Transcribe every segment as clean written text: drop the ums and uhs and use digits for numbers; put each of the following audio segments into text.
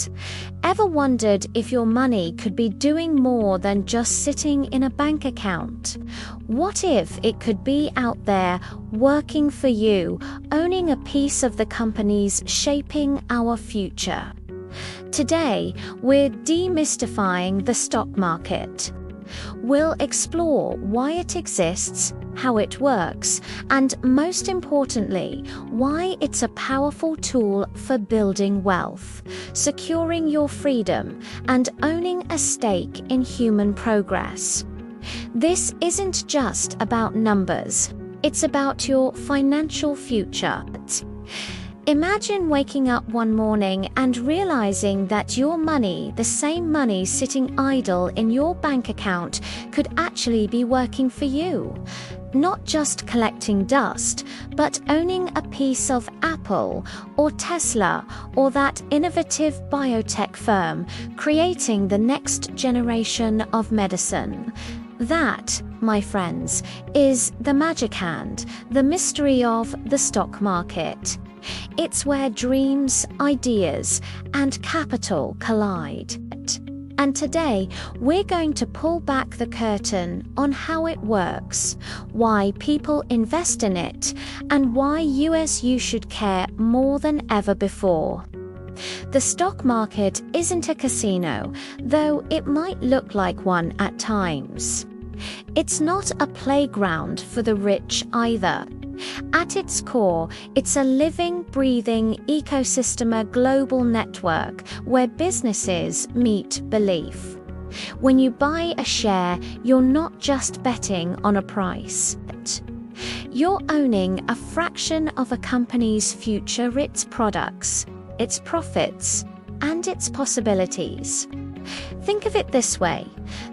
it. Ever wondered if your money could be doing more than just sitting in a bank account? What if it could be out there working for you, owning a piece of the companies shaping our future? Today, we're demystifying the stock market. We'll explore why it exists, how it works, and most importantly, why it's a powerful tool for building wealth, securing your freedom, and owning a stake in human progress. This isn't just about numbers, it's about your financial future. Imagine waking up one morning and realizing that your money, the same money sitting idle in your bank account, could actually be working for you. Not just collecting dust, but owning a piece of Apple or Tesla or that innovative biotech firm, creating the next generation of medicine. That, my friends, is the magic hand, the mystery of the stock market. It's where dreams, ideas, and capital collide. And today, we're going to pull back the curtain on how it works, why people invest in it, and why you should care more than ever before. The stock market isn't a casino, though it might look like one at times. It's not a playground for the rich either. At its core, it's a living, breathing ecosystem, a global network where businesses meet belief. When you buy a share, you're not just betting on a price. You're owning a fraction of a company's future, its products, its profits, and its possibilities. Think of it this way.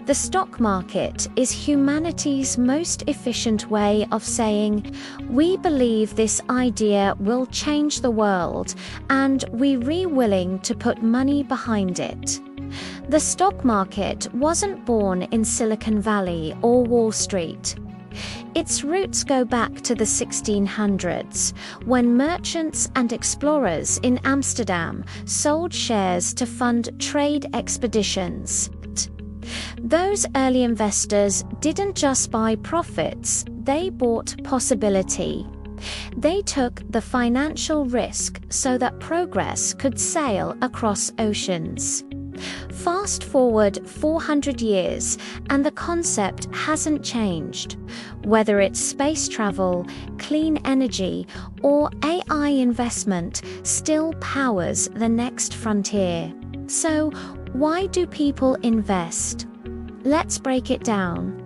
The stock market is humanity's most efficient way of saying, we believe this idea will change the world, and we're willing to put money behind it. The stock market wasn't born in Silicon Valley or Wall Street. Its roots go back to the 1600s, when merchants and explorers in Amsterdam sold shares to fund trade expeditions. Those early investors didn't just buy profits, they bought possibility. They took the financial risk so that progress could sail across oceans. Fast forward 400 years, and the concept hasn't changed. Whether it's space travel, clean energy, or AI investment, still powers the next frontier. So, why do people invest? Let's break it down.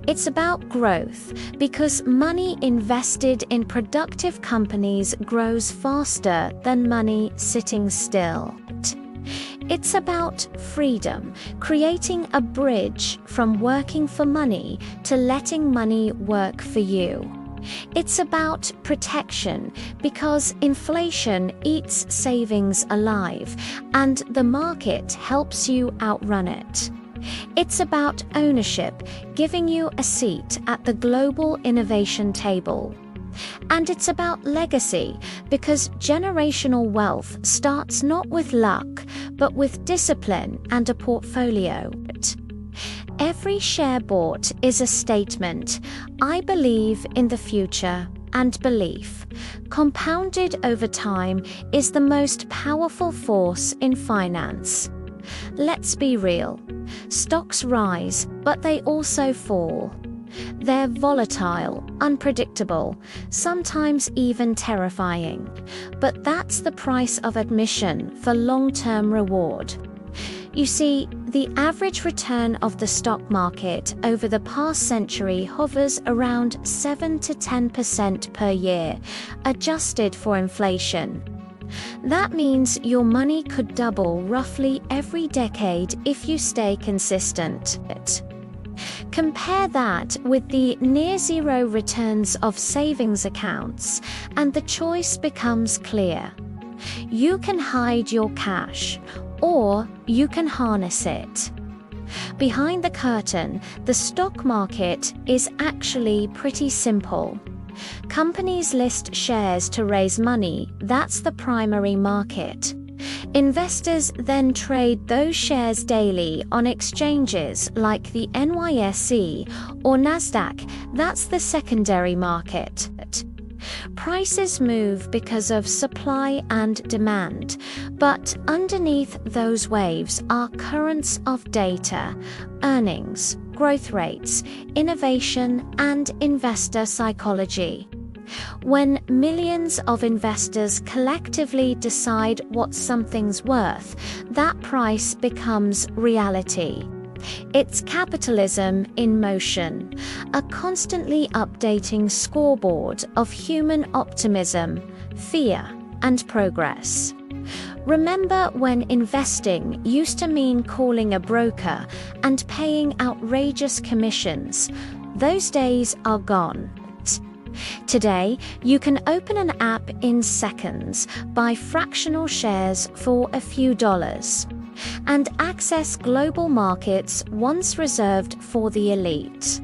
It's about growth, because money invested in productive companies grows faster than money sitting still. It's about freedom, creating a bridge from working for money to letting money work for you. It's about protection, because inflation eats savings alive, and the market helps you outrun it. It's about ownership, giving you a seat at the global innovation table. And it's about legacy, because generational wealth starts not with luck, but with discipline and a portfolio. Every share bought is a statement. I believe in the future, and belief, compounded over time, is the most powerful force in finance. Let's be real. Stocks rise, but they also fall. They're volatile, unpredictable, sometimes even terrifying. But that's the price of admission for long-term reward. You see, the average return of the stock market over the past century hovers around 7 to 10% per year, adjusted for inflation. That means your money could double roughly every decade if you stay consistent. Compare that with the near-zero returns of savings accounts, and the choice becomes clear. You can hide your cash, or you can harness it. Behind the curtain, the stock market is actually pretty simple. Companies list shares to raise money, that's the primary market. Investors then trade those shares daily on exchanges like the NYSE or Nasdaq. That's the secondary market. Prices move because of supply and demand, but underneath those waves are currents of data, earnings, growth rates, innovation, and investor psychology. When millions of investors collectively decide what something's worth, that price becomes reality. It's capitalism in motion, a constantly updating scoreboard of human optimism, fear, and progress. Remember when investing used to mean calling a broker and paying outrageous commissions? Those days are gone. Today, you can open an app in seconds, buy fractional shares for a few dollars, and access global markets once reserved for the elite.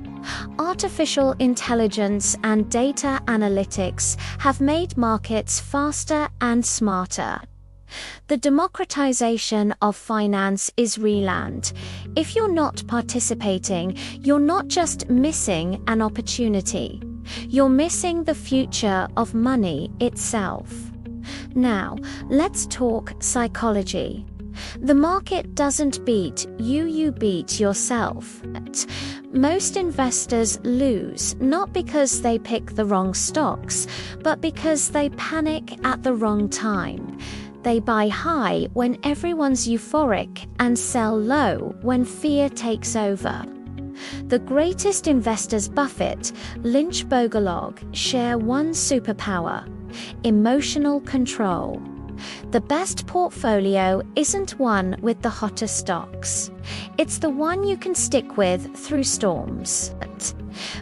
Artificial intelligence and data analytics have made markets faster and smarter. The democratization of finance is reland. If you're not participating, you're not just missing an opportunity. You're missing the future of money itself. Now, let's talk psychology. The market doesn't beat you, you beat yourself. Most investors lose not because they pick the wrong stocks, but because they panic at the wrong time. They buy high when everyone's euphoric and sell low when fear takes over. The greatest investors, Buffett, Lynch, Bogolog, share one superpower: emotional control. The best portfolio isn't one with the hottest stocks. It's the one you can stick with through storms.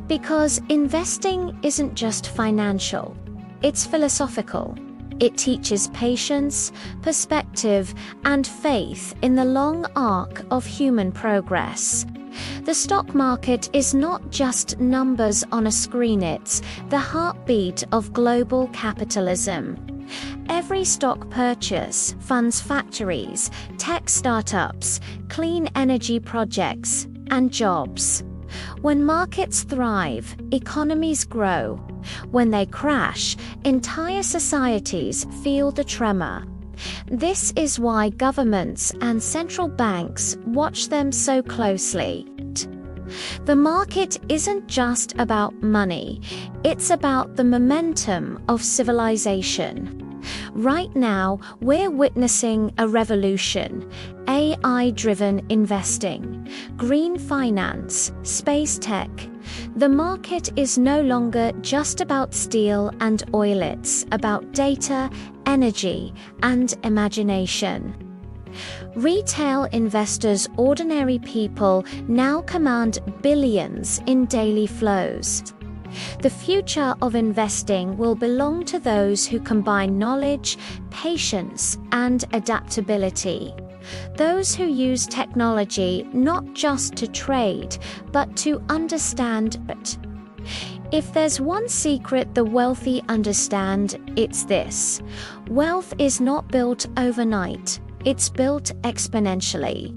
Because investing isn't just financial, it's philosophical. It teaches patience, perspective, and faith in the long arc of human progress. The stock market is not just numbers on a screen, it's the heartbeat of global capitalism. Every stock purchase funds factories, tech startups, clean energy projects, and jobs. When markets thrive, economies grow. When they crash, entire societies feel the tremor. This is why governments and central banks watch them so closely. The market isn't just about money, it's about the momentum of civilization. Right now, we're witnessing a revolution: AI-driven investing, green finance, space tech. The market is no longer just about steel and oil, it's about data, energy, and imagination. Retail investors, ordinary people, now command billions in daily flows. The future of investing will belong to those who combine knowledge, patience, and adaptability. Those who use technology not just to trade, but to understand it. If there's one secret the wealthy understand, it's this: wealth is not built overnight, it's built exponentially.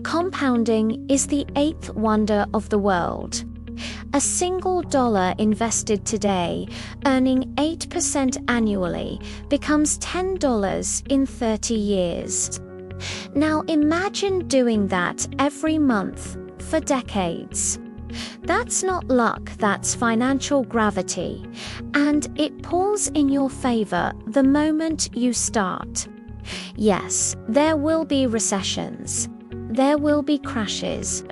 Compounding is the eighth wonder of the world. A single dollar invested today, earning 8% annually, becomes $10 in 30 years. Now imagine doing that every month for decades. That's not luck, that's financial gravity, and it pulls in your favor the moment you start. Yes, there will be recessions, there will be crashes,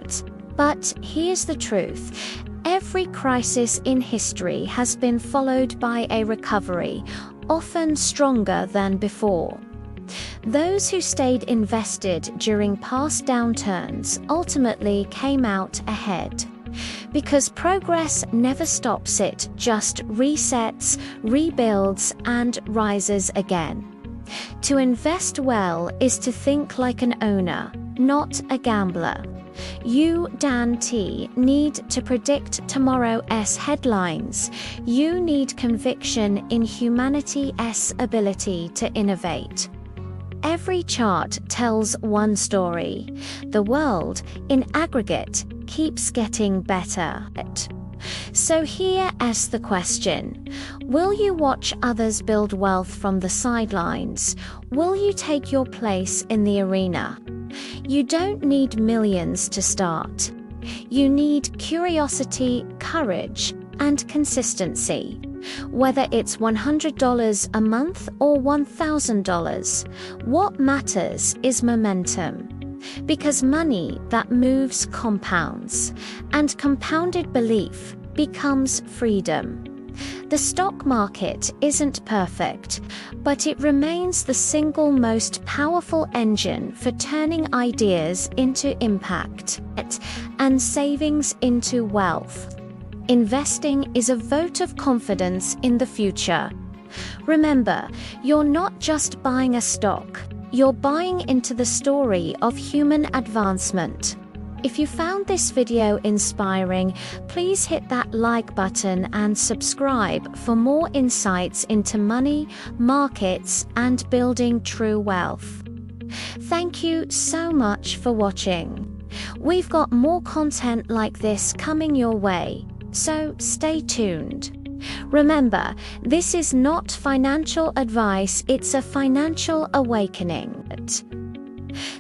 but here's the truth: every crisis in history has been followed by a recovery, often stronger than before. Those who stayed invested during past downturns ultimately came out ahead. Because progress never stops, it just resets, rebuilds, and rises again. To invest well is to think like an owner, not a gambler. You, Dan T, need to predict tomorrow's headlines. You need conviction in humanity's ability to innovate. every chart tells one story. The world, in aggregate, keeps getting better. So here's the question. Will you watch others build wealth from the sidelines? Will you take your place in the arena? You don't need millions to start. You need curiosity, courage, and consistency. Whether it's $100 a month or $1,000, what matters is momentum. Because money that moves compounds, and compounded belief becomes freedom. The stock market isn't perfect, but it remains the single most powerful engine for turning ideas into impact and savings into wealth. Investing is a vote of confidence in the future. Remember, you're not just buying a stock, you're buying into the story of human advancement. If you found this video inspiring, please hit that like button and subscribe for more insights into money, markets, and building true wealth. Thank you so much for watching. We've got more content like this coming your way, so stay tuned. Remember, this is not financial advice, it's a financial awakening.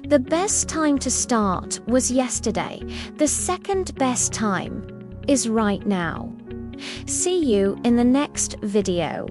The best time to start was yesterday. The second best time is right now. See you in the next video.